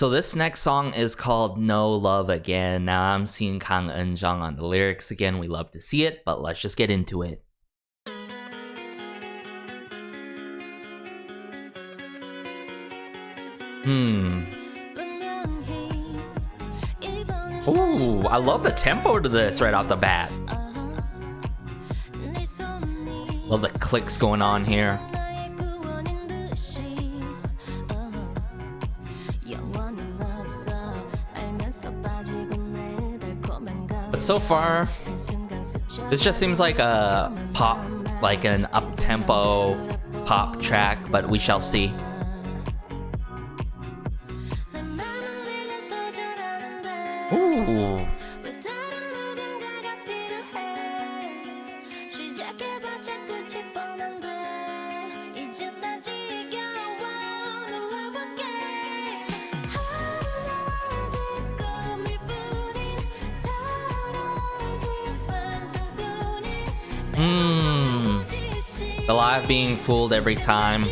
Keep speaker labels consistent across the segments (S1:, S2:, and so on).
S1: So this next song is called No Love Again. Now I'm seeing Kang Eun-jung on the lyrics again. We love to see it, but let's just get into it. Ooh, I love the tempo to this right off the bat. Love the clicks going on here. But so far, this just seems like a pop, like an up-tempo pop track, but we shall see. Ooh. The live being fooled every time.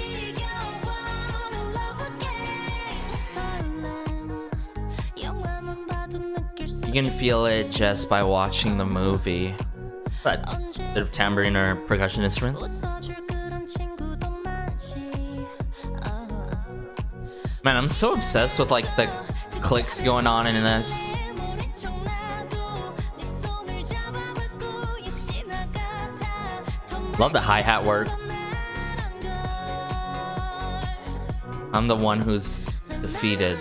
S1: You can feel it just by watching the movie. But bit of tambourine or percussion instrument. Man, I'm so obsessed with like the clicks going on in this. Love the hi-hat work. I'm the one who's defeated.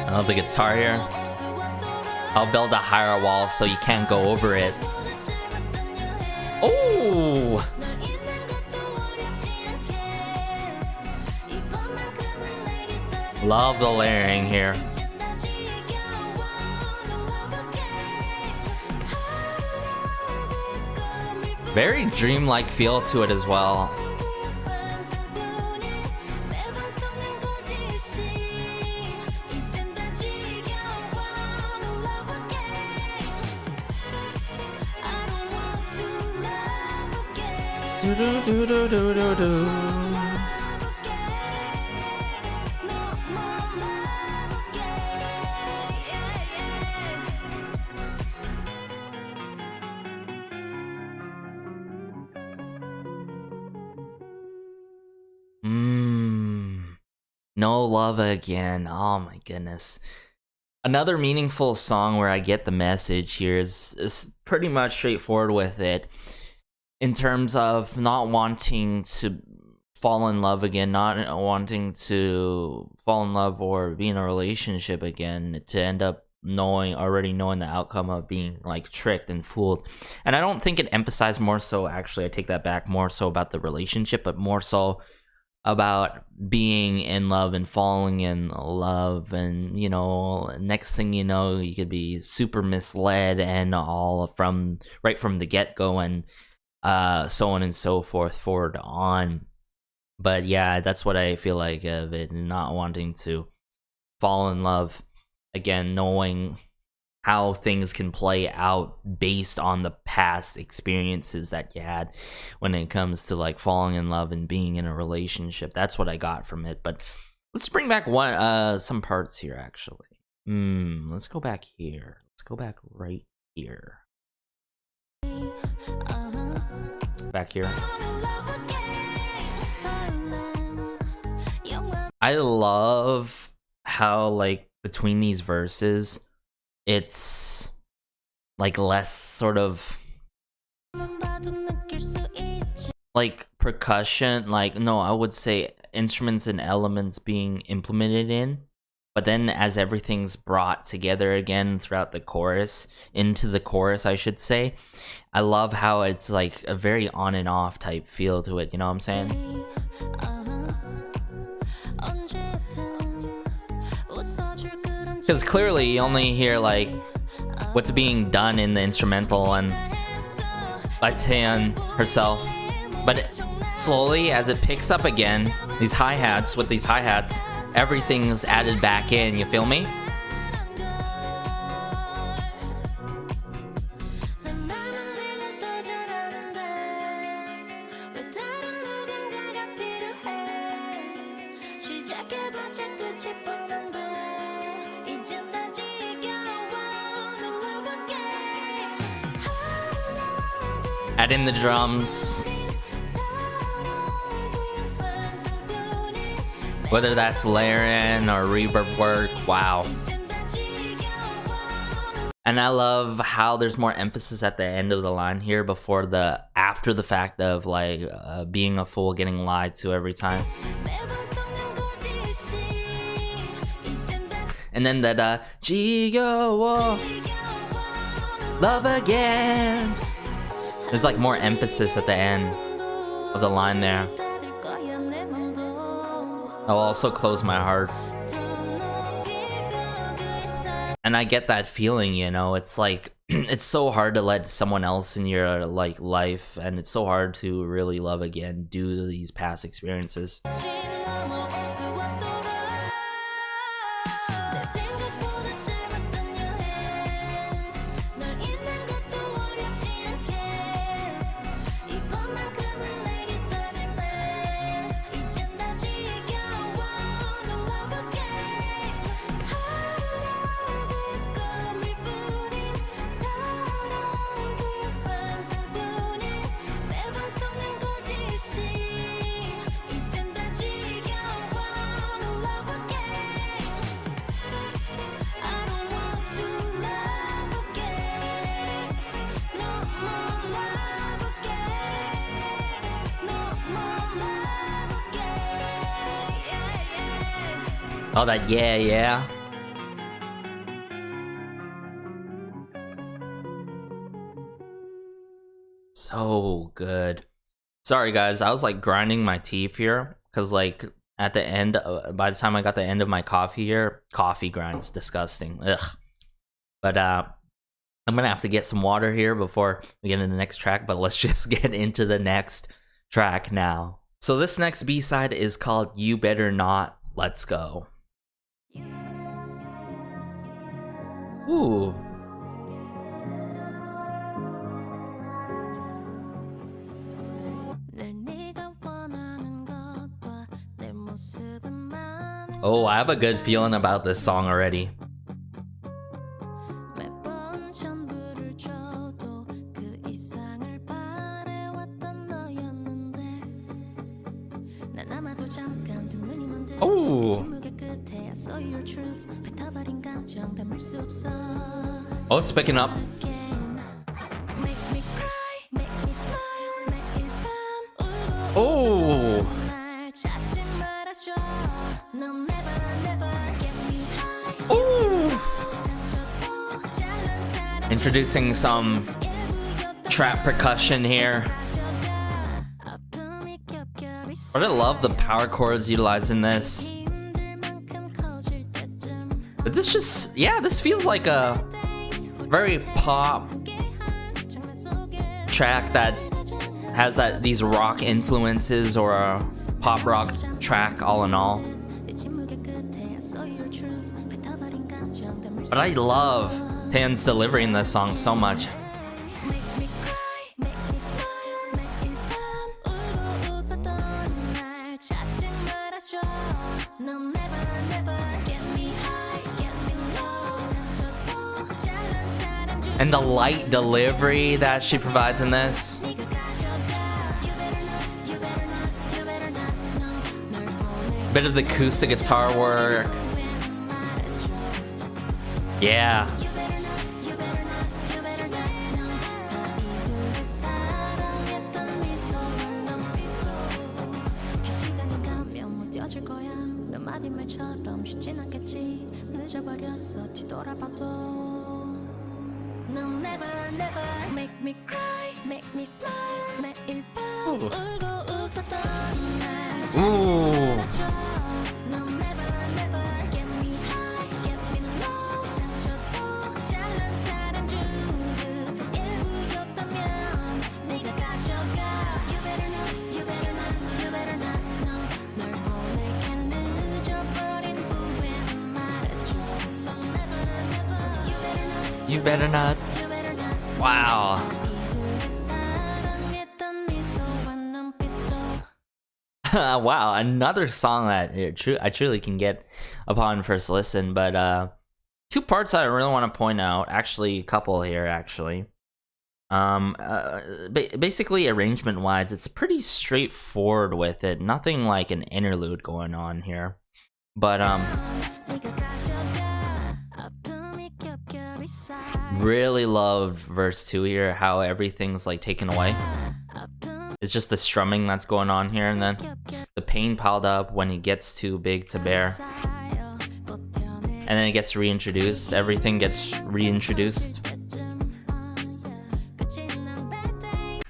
S1: I love the guitar here. I'll build a higher wall so you can't go over it. Oh! Love the layering here. Very dreamlike feel to it as well. No Love Again. Oh my goodness. Another meaningful song where I get the message here is pretty much straightforward with it. In terms of not wanting to fall in love again, not wanting to fall in love or be in a relationship again, to end up already knowing the outcome of being like tricked and fooled. And I don't think it emphasized more so, actually, I take that back, more so about the relationship, but more so about being in love and falling in love, and you know, next thing you know, you could be super misled and all from right from the get-go, and so on and so forth forward on. But yeah, that's what I feel like of it, not wanting to fall in love again, knowing how things can play out based on the past experiences that you had when it comes to like falling in love and being in a relationship. That's what I got from it. But let's bring back some parts here, actually. Let's go back here. Let's go back right here. Back here. I love how like between these verses it's like less sort of like percussion, like no, I would say instruments and elements being implemented in, But then as everything's brought together again throughout the chorus, into the chorus I should say, I love how it's like a very on and off type feel to it, you know what I'm saying? Because clearly you only hear like what's being done in the instrumental and by Taeyeon herself, but slowly as it picks up again, these hi-hats, with these hi-hats, everything's added back in, you feel me? Add in the drums. Whether that's layering or reverb work, wow. And I love how there's more emphasis at the end of the line here before the after the fact of like being a fool, getting lied to every time. And then that Jigo love again. There's like more emphasis at the end of the line there. I'll also close my heart. And I get that feeling, you know, it's like it's so hard to let someone else in your like life, and it's so hard to really love again due to these past experiences. Oh, that yeah. So good. Sorry guys, I was like grinding my teeth here because like at the end, by the time I got the end of my coffee here, coffee grinds disgusting. Ugh. But I'm gonna have to get some water here before we get into the next track. But let's just get into the next track now. So this next B-side is called "You Better Not." Let's go. Ooh. Oh, I have a good feeling about this song already. Oh, it's picking up. Oh. Introducing some trap percussion here. But I love the power chords utilized in this. But this just, yeah, this feels like a very pop track that has these rock influences, or a pop rock track all in all. But I love Taeyeon's delivery in this song so much. And the light delivery that she provides in this. Bit of the acoustic guitar work. Yeah.
S2: 마디 말처럼 쉽진 않겠지 늦어버렸어 뒤돌아봐도 No never never make me cry make me smile 매일 밤 울고 웃었던 날 잘지 말아줘 No never never get me high get me low 상처도 잘난 사람 중 그 일부였다면 네가 가져가 You better not you better not you better not know 널 보낼게 늦어버린 후에 말해줘 No never never
S1: You better not. Wow. Wow, another song that I truly can get upon first listen, but two parts I really want to point out, actually a couple here actually. Basically arrangement wise, it's pretty straightforward with it, nothing like an interlude going on here. But really loved verse 2 here, how everything's like taken away. It's just the strumming that's going on here, and then the pain piled up when he gets too big to bear. And then it gets reintroduced, everything gets reintroduced.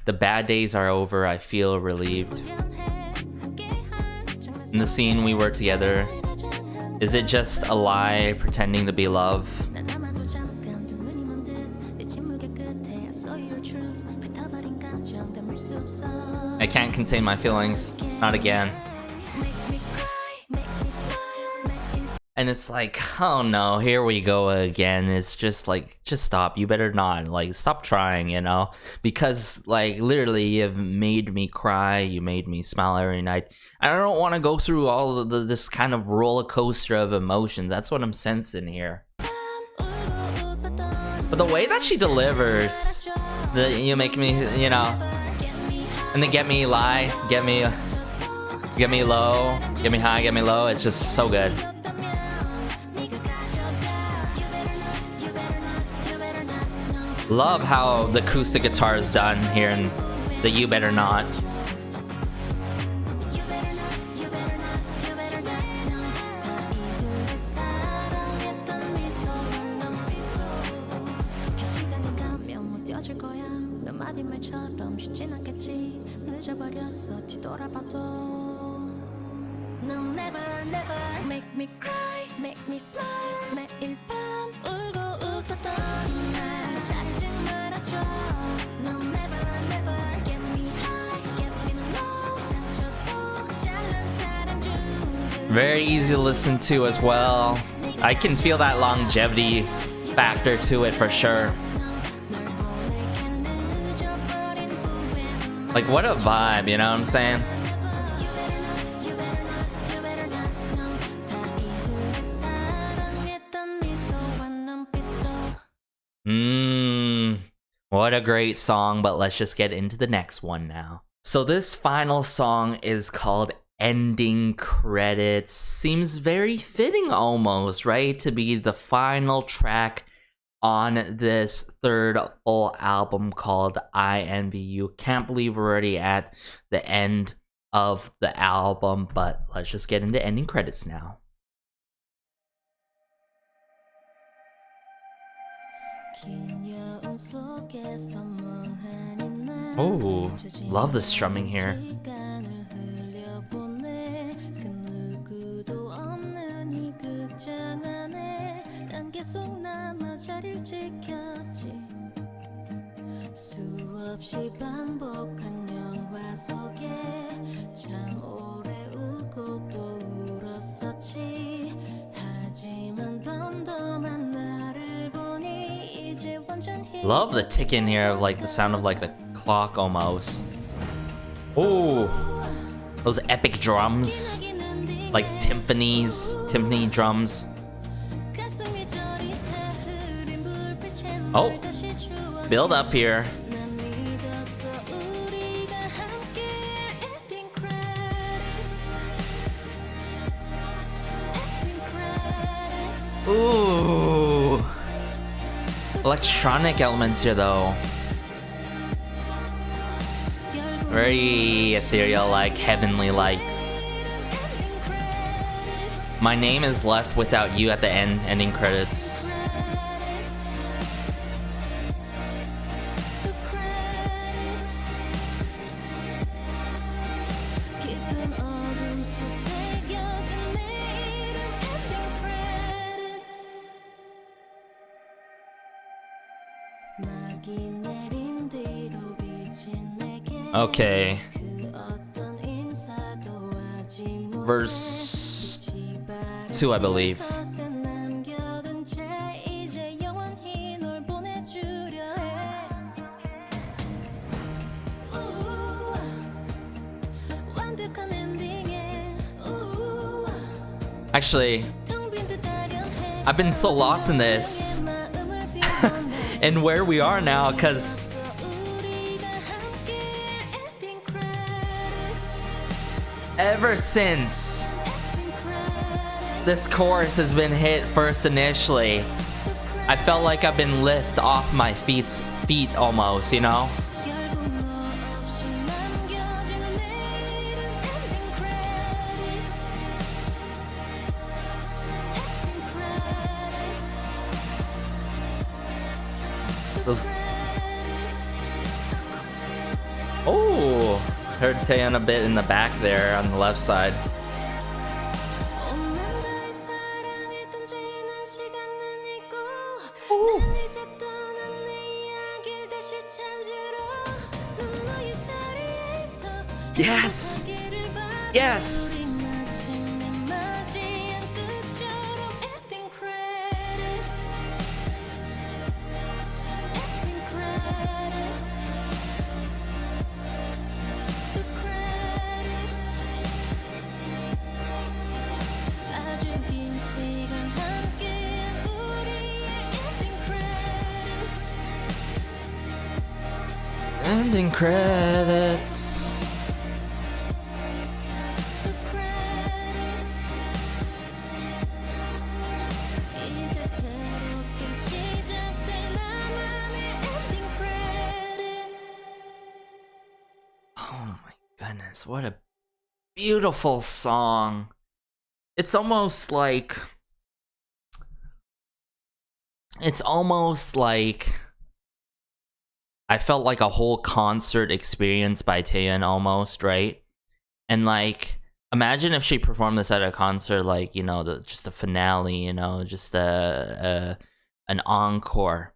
S1: The bad days are over, I feel relieved. In the scene we were together, is it just a lie pretending to be love? I can't contain my feelings, not again. And it's like, oh no, here we go again. It's just like, just stop. You better not. Like, stop trying, you know? Because, like, literally, you've made me cry. You made me smile every night. I don't want to go through all of this kind of roller coaster of emotions. That's what I'm sensing here. But the way that she delivers, you make me, you know, and then get me high, get me low, get me high, get me low. It's just so good. Love how the acoustic guitar is done here in the You Better Not.
S2: No never never make me cry make me smile 매일 밤 울고 웃었던 날 잘지 말아줘 No never never get me high get me low 상처도 잘난 사람 중
S1: Very easy to listen to as well. I can feel that longevity factor to it for sure. Like, what a vibe, you know what I'm saying? What a great song, but let's just get into the next one now. So this final song is called Ending Credits. Seems very fitting almost, right? To be the final track on this third full album called INVU. Can't believe we're already at the end of the album, but let's just get into ending credits now. Oh, love the strumming here.
S2: 수없이 반복한 영화 속에 참 오래 울고 또 울었었지 하지만 덤덤한 나를 보니 이제 완전히
S1: Love the tick in here of like the sound of like the clock almost. Oh, those epic drums, like timpani drums. Oh, build up here. Ooh, electronic elements here though. Very ethereal, like heavenly, like. My name is left without you at the ending credits. Okay. Verse 2, I believe. Actually, I've been so lost in this and where we are now, because ever since this chorus has been hit first initially, I felt like I've been lifted off my feet almost, you know? Oh, heard Taeyeon a bit in the back there on the left side. Yes! Yes! Ending credits. Oh my goodness, what a beautiful song. It's almost like I felt like a whole concert experience by Taeyeon almost, right? And like, imagine if she performed this at a concert, like, you know, just the finale, you know, just an encore.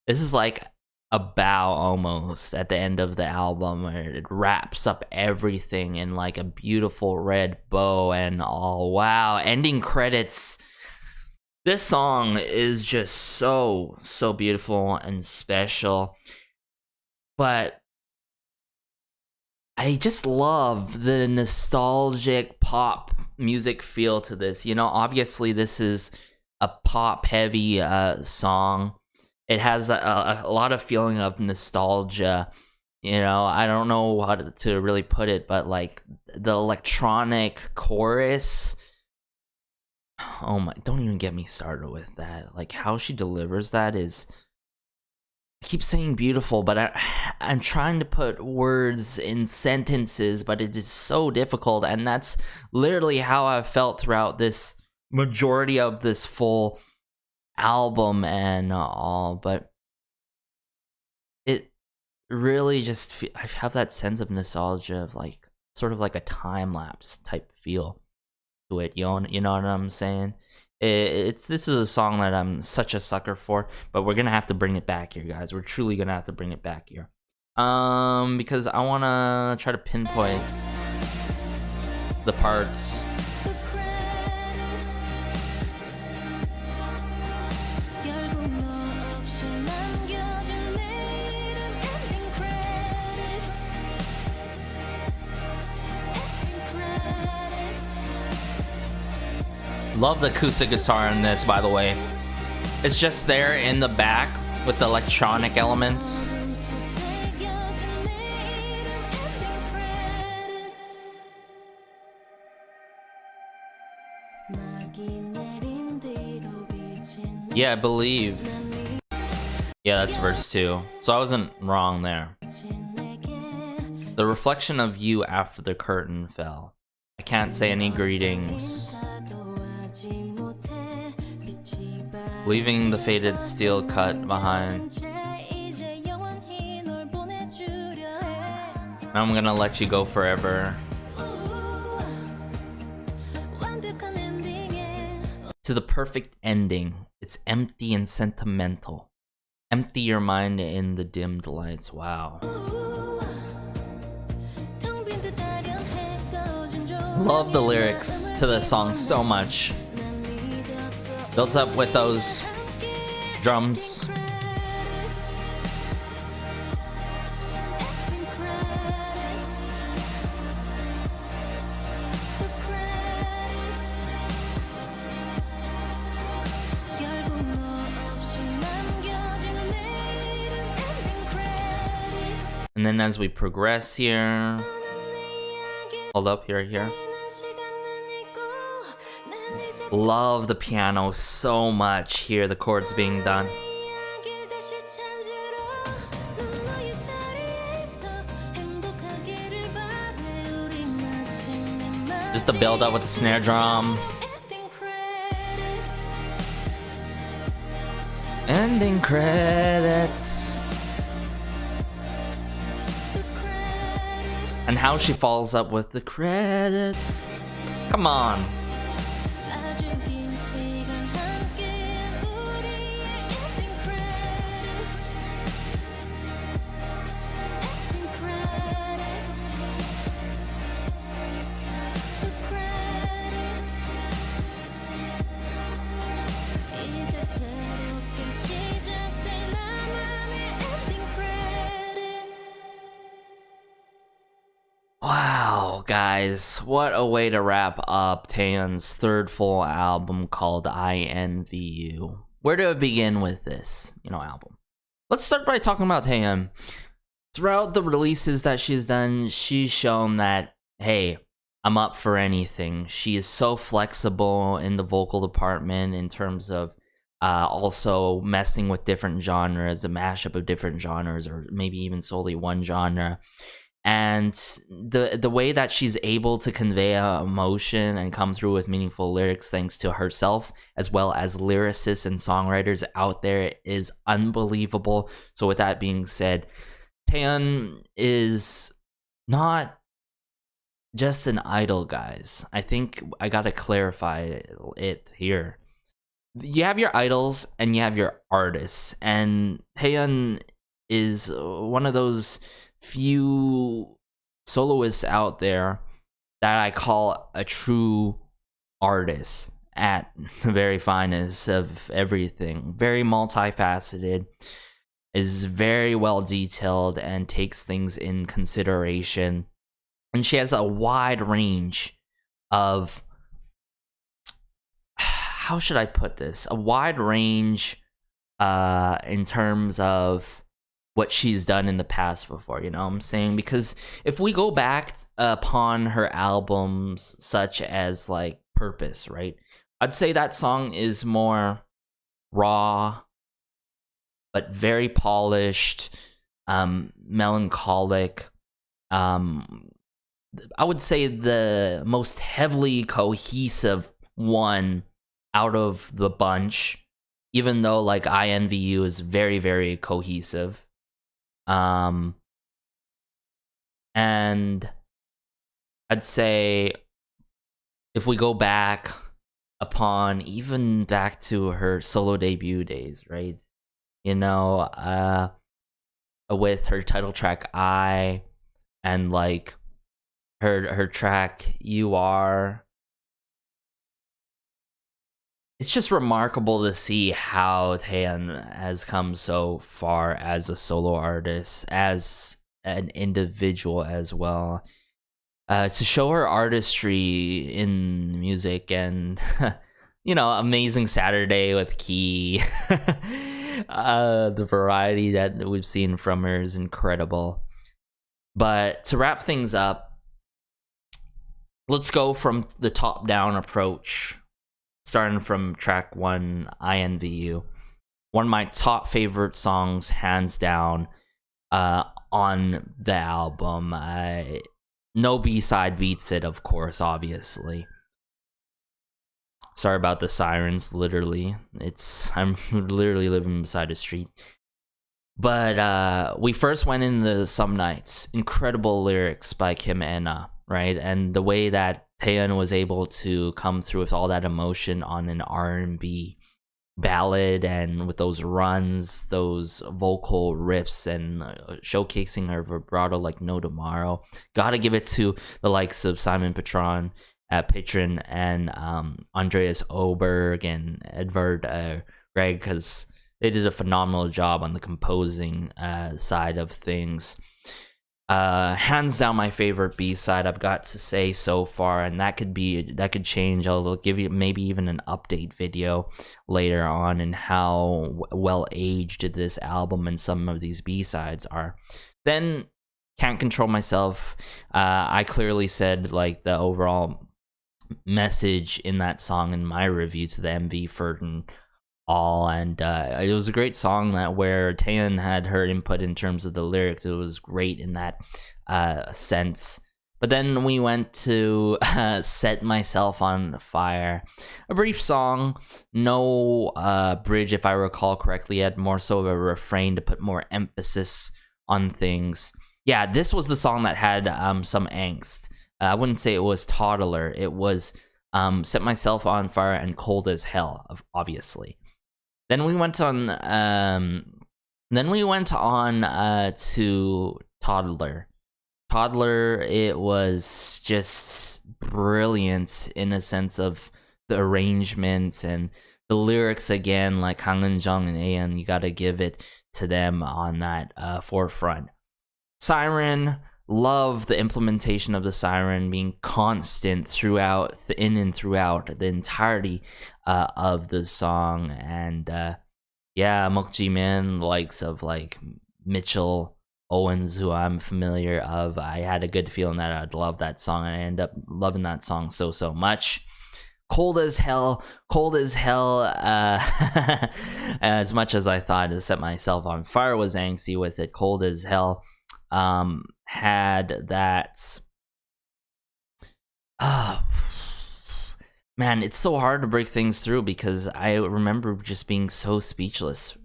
S1: This is like a bow almost at the end of the album, where it wraps up everything in like a beautiful red bow and all. Wow, ending credits. This song is just so beautiful and special. But I just love the nostalgic pop music feel to this. You know, obviously this is a pop heavy song. It has a lot of feeling of nostalgia. You know, I don't know how to really put it, but like the electronic chorus. Oh my, don't even get me started with that. Like how she delivers that is, I keep saying beautiful, but I'm trying to put words in sentences, but it is so difficult, and that's literally how I've felt throughout this majority of this full album and all. But it really just, I have that sense of nostalgia of like, sort of like a time-lapse type feel to it, you know what I'm saying? This is a song that I'm such a sucker for, but we're gonna have to bring it back here, guys. We're truly gonna have to bring it back here, because I want to try to pinpoint the parts. Love the acoustic guitar in this, by the way. It's just there in the back with the electronic elements. Yeah, I believe. Yeah, that's verse 2. So I wasn't wrong there. The reflection of you after the curtain fell. I can't say any greetings. Leaving the faded steel cut behind. I'm gonna let you go forever. To the perfect ending. It's empty and sentimental. Empty your mind in the dimmed lights. Wow. Love the lyrics to the song so much. Built up with those drums. And then as we progress here, hold up, here. Love the piano so much here, the chords being done. Just the build up with the snare drum. Ending credits. And how she follows up with the credits. Come on. Wow, guys, what a way to wrap up Taeyeon's third full album called INVU. Where do I begin with this, album? Let's start by talking about Taeyeon. Throughout the releases that she's done, she's shown that, hey, I'm up for anything. She is so flexible in the vocal department in terms of also messing with different genres, a mashup of different genres, or maybe even solely one genre. And the way that she's able to convey emotion and come through with meaningful lyrics thanks to herself as well as lyricists and songwriters out there is unbelievable. So with that being said, Taeyeon is not just an idol, guys. I think I gotta clarify it here. You have your idols and you have your artists, and Taeyeon is one of those few soloists out there that I call a true artist at the very finest of everything. Very multifaceted, is very well detailed, and takes things in consideration. And she has a wide range of, how should I put this? A wide range in terms of what she's done in the past before, you know what I'm saying? Because if we go back upon her albums such as like Purpose, right? I'd say that song is more raw, but very polished, melancholic. I would say the most heavily cohesive one out of the bunch, even though like INVU is very, very cohesive. And I'd say if we go back upon even back to her solo debut days, right? With her title track I, and like her track You Are. It's just remarkable to see how Taeyeon has come so far as a solo artist, as an individual as well. To show her artistry in music and, Amazing Saturday with Key. The variety that we've seen from her is incredible. But to wrap things up, let's go from the top-down approach. Starting from track 1, INVU. One of my top favorite songs, hands down, on the album. No B-side beats it, of course, obviously. Sorry about the sirens. Literally, I'm literally living beside a street. But we first went into Some Nights. Incredible lyrics by Kim Ena, right? And the way that Taeyeon was able to come through with all that emotion on an R&B ballad, and with those runs, those vocal riffs, and showcasing her vibrato like no tomorrow. Gotta give it to the likes of Simon Petron, Pitrin, and Andreas Oberg and Edvard Grieg, because they did a phenomenal job on the composing side of things. Hands down my favorite B-side, I've got to say so far, and that could change. I'll give you maybe even an update video later on in how well aged this album and some of these B-sides are. Then Can't Control Myself. I clearly said like the overall message in that song in my review to the MV for all, and it was a great song that where Taeyeon had her input in terms of the lyrics. It was great in that sense. But then we went to Set Myself on Fire, a brief song, no bridge if I recall correctly, had more so of a refrain to put more emphasis on things. Yeah, this was the song that had some angst. I wouldn't say it was Toddler, it was Set Myself on Fire and Cold as Hell, obviously. Then we went on to Toddler. Toddler, it was just brilliant in a sense of the arrangements and the lyrics again, like Kang Eun-jung and Aeon, you gotta give it to them on that forefront. Siren, love the implementation of the siren being constant throughout the entirety of the song. And Mokji Man, likes of like Mitchell Owens, who I'm familiar of, I had a good feeling that I'd love that song, and I end up loving that song so much. Cold as hell. As much as I thought to Set Myself on Fire was angsty with it, Cold as Hell had that. Man, it's so hard to break things through because I remember just being so speechless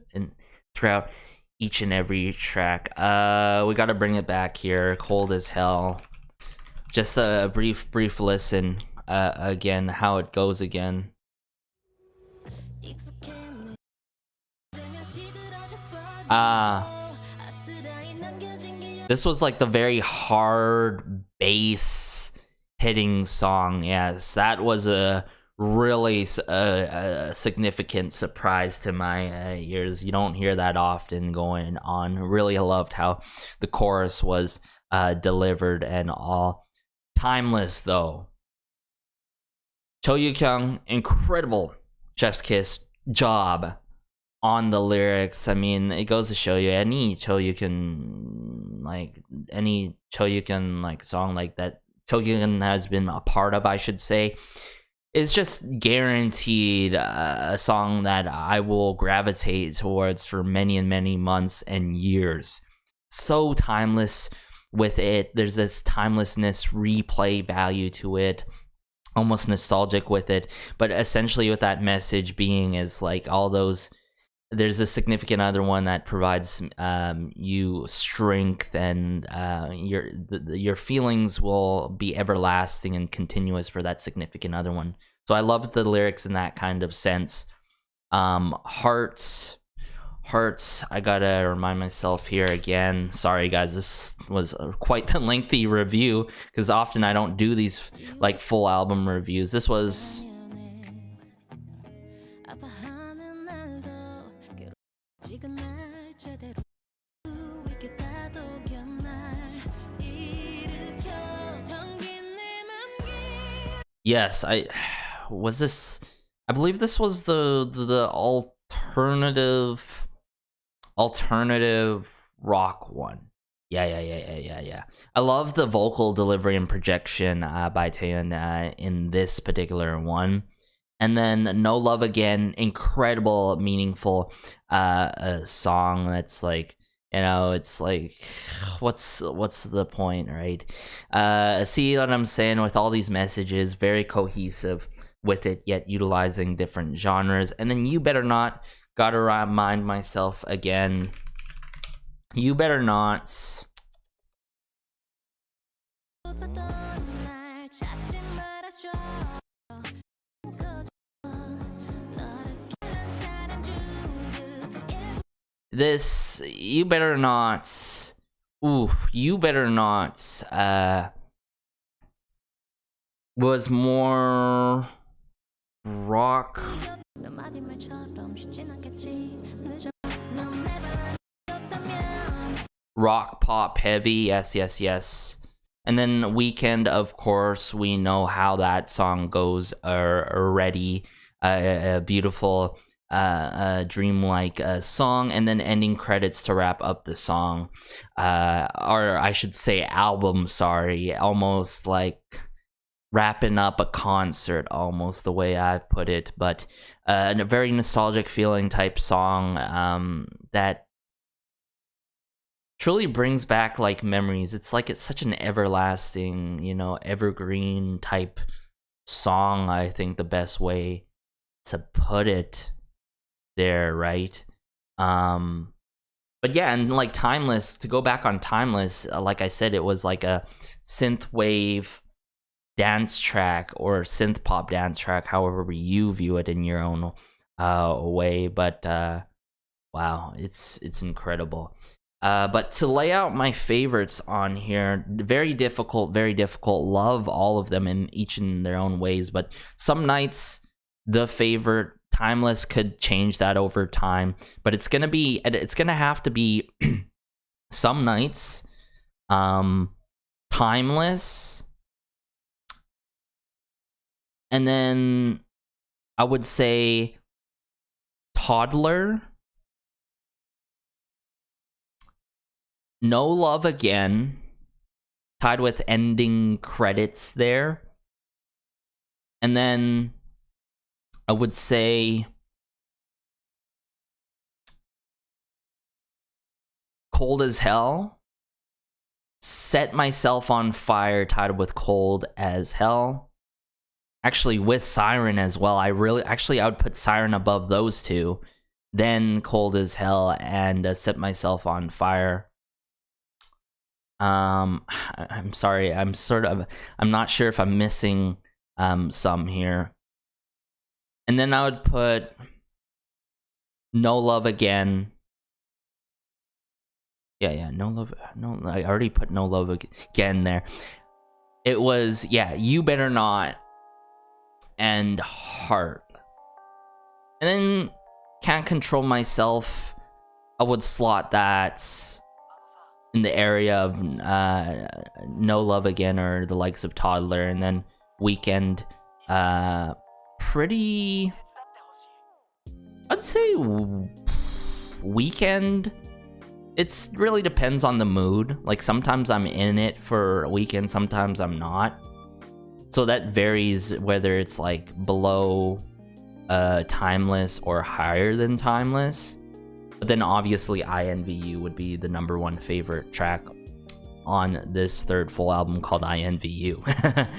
S1: throughout each and every track. We got to bring it back here. Cold as Hell. Just a brief listen again, how it goes again. This was like the very hard bass hitting song. Yes, that was a really significant surprise to my ears. You don't hear that often going on. Really loved how the chorus was delivered and all. Timeless though. Cho Yu-kyung, incredible chef's kiss job on the lyrics. I mean, it goes to show you any Cho Yu-kyung song like that Cho Yu-kyung has been a part of, I should say, is just guaranteed a song that I will gravitate towards for many and many months and years. So timeless with it. There's this timelessness, replay value to it, almost nostalgic with it, but essentially with that message being is like all those, there's a significant other one that provides you strength, and your feelings will be everlasting and continuous for that significant other one. So I love the lyrics in that kind of sense. Hearts, I gotta remind myself here again. Sorry guys, this was quite the lengthy review because often I don't do these like full album reviews. This was yes, I believe this was the alternative rock one. Yeah. I love the vocal delivery and projection by Taeyeon in this particular one. And then No Love Again, incredible, meaningful song that's like, you know, it's like, what's the point, right? See what I'm saying with all these messages, very cohesive with it, yet utilizing different genres. And then You Better Not, gotta remind myself again, You Better Not. This You Better Not. Ooh, You Better Not was more rock. Rock pop heavy, yes. And then Weekend, of course, we know how that song goes already. A beautiful, dreamlike song, and then ending credits to wrap up the song, or I should say album. Sorry, almost like wrapping up a concert, almost the way I put it. But a very nostalgic feeling type song that truly brings back like memories. It's such an everlasting, evergreen type song. I think the best way to put it there, right? But yeah, and like Timeless, to go back on Timeless, like I said, it was like a synth wave dance track or synth pop dance track, however you view it in your own way. But wow, it's incredible. But to lay out my favorites on here, very difficult. Love all of them in each in their own ways, but some nights the favorite. Timeless could change that over time, but it's gonna have to be Some Nights, Timeless, and then I would say Toddler, No Love Again, tied with ending credits there, and then I would say Cold as Hell, Set Myself on Fire, tied with Cold as Hell. Actually, with Siren as well. I would put Siren above those two, then Cold as Hell and Set Myself on Fire. I'm sorry. I'm not sure if I'm missing some here. And then I would put No Love Again. Yeah, No Love. No, I already put No Love Again there. It was, You Better Not and Heart. And then Can't Control Myself, I would slot that in the area of No Love Again or the likes of Toddler. And then Weekend, pretty, I'd say Weekend. It really depends on the mood. Like sometimes I'm in it for Weekend, sometimes I'm not. So that varies whether it's like below Timeless or higher than Timeless. But then obviously INVU would be the number one favorite track on this third full album called INVU.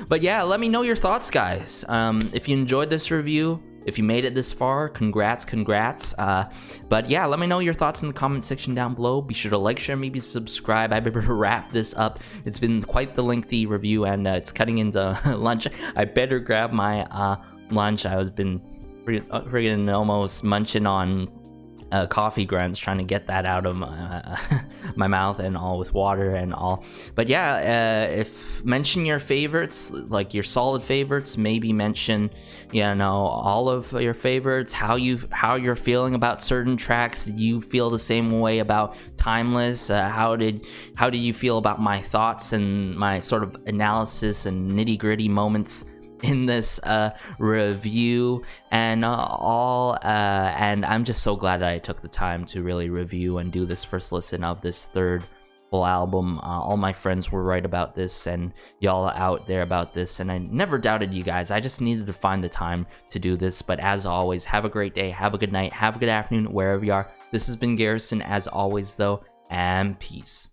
S1: But yeah, let me know your thoughts, guys. If you enjoyed this review, if you made it this far, congrats. But yeah, let me know your thoughts in the comment section down below. Be sure to like, share, maybe subscribe. I better wrap this up. It's been quite the lengthy review, and it's cutting into lunch. I better grab my lunch. I was been friggin' almost munching on coffee grunts, trying to get that out of my mouth and all with water and all. But yeah, if mention your favorites, like your solid favorites, maybe mention all of your favorites, how you're feeling about certain tracks. Did you feel the same way about Timeless? How did you feel about my thoughts and my sort of analysis and nitty-gritty moments in this review and all, and I'm just so glad that I took the time to really review and do this first listen of this third full album. All my friends were right about this, and y'all out there about this, and I never doubted you guys. I just needed to find the time to do this. But as always, have a great day, have a good night, have a good afternoon, wherever you are. This has been Garrison, as always, though, and peace.